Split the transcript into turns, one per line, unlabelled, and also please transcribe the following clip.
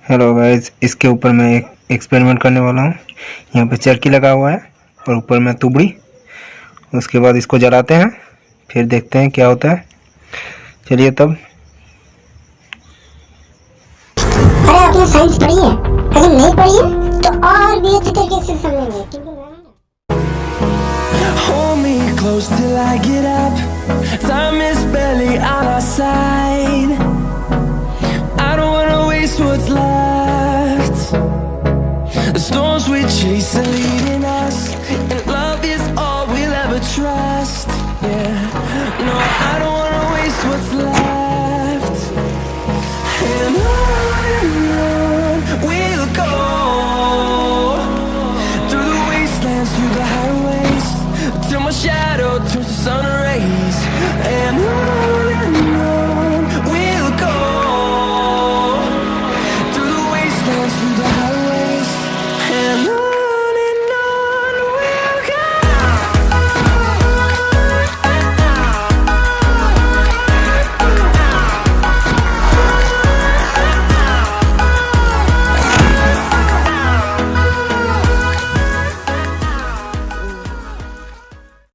Hello guys, इसके ऊपर मैं एक एक्सपेरिमेंट करने वाला हूँ। यहाँ पे चरखी लगा हुआ है और ऊपर में तुबड़ी। उसके बाद इसको जलाते हैं, फिर देखते हैं क्या होता है। चलिए तब।
अरे आपने साइंस पढ़ी है? अगर नहीं पढ़ी है तो और भी अच्छे तरीके से समझेंगे, क्योंकि
Hold me close till I get up. Time is barely on our side. I don't wanna waste what's left. The storms we chase are leading